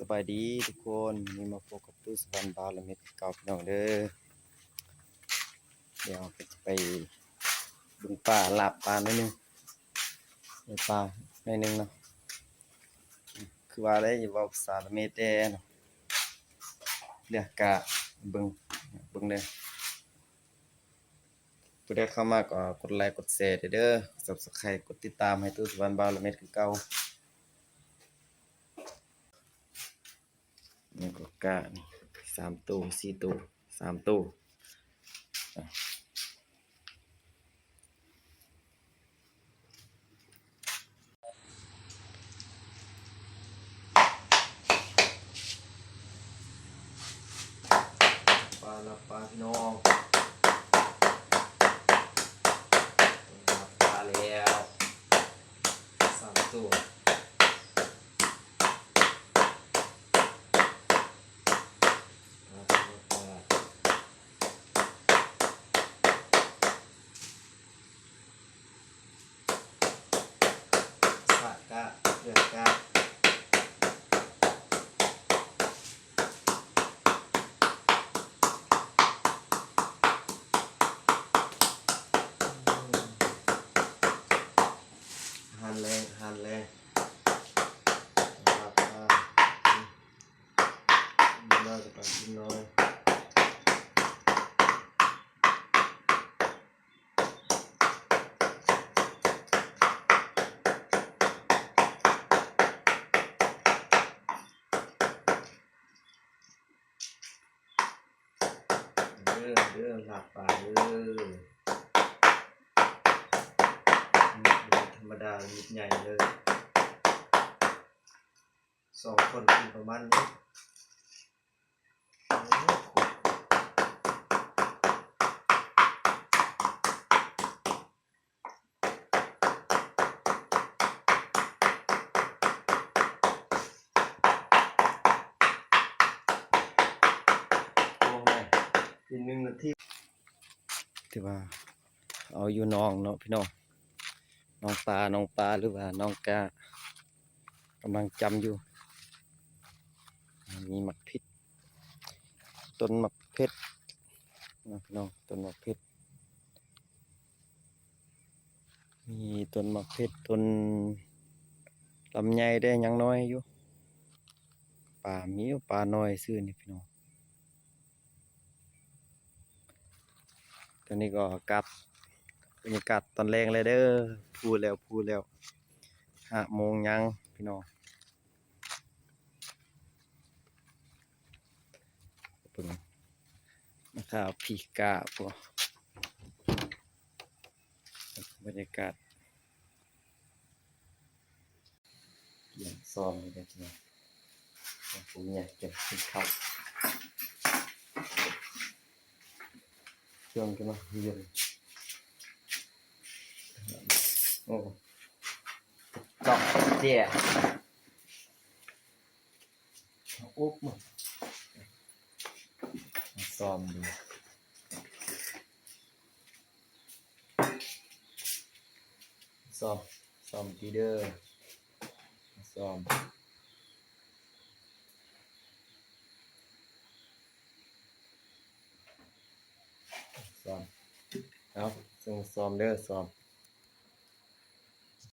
สบายดีทุกคนนี่มาพบกับตู้สปันบาลเม็ดเก่าพี่น้องเด้อเดี๋ยวจะไปบึงป่าลาบปลาหน่อยนึงในป่าหน่อยนึงเนาะคือว่าได้อยู่ว่าภาษาละเม็ดแด่เนาะเดี๋ยวกะเบิ่งเด้อผู้ใดเข้ามาก็กดไลค์กดแชร์เด้อ Subscribe กดติดตามให้ตู้สปันบาลเม็ดคือเก่านี่ก็กะนี่3ตู้4ตู้3ตู้ปลาละปลาพี่น้องปลาแล้ว3ตู้สะกะเดือดกะหั่นเลยครับน้อยกับกินน้อยเด้อหลับป่าเด้อธรรมดามิดใหญ่เลย2 คนกินประมาณนี้อีก1 นาทีที่ว่าเอาอยู่น้องเนาะพี่น้องน้องปลาหรือว่าน้องกากำลังจำอยู่มีหมักพริกต้นหมักเพชรนะพี่น้องต้นหมักเพชรมีต้นหมักเพชรต้นลำไยได้ยังน้อยอยู่ป่ามีป่าน้อยซื่อนี่พี่น้องตอนนี้ก็บรรยากาศตอนแรงเลยเด้อพูดแล้ว5 โมงยังพี่น้องเพิ่งนะครับพีกาพวกบรรยากาศอย่างซ้อมเลยพี่น้องผมอยากจะกินข้าวช่วงกันเนาะเย็นโอ้จอกเจี๊ยอุ๊บมาซ้อมดูซ้อมทีเดอร์ซ้อมเอาส่งซ้อมเด้อซ้อม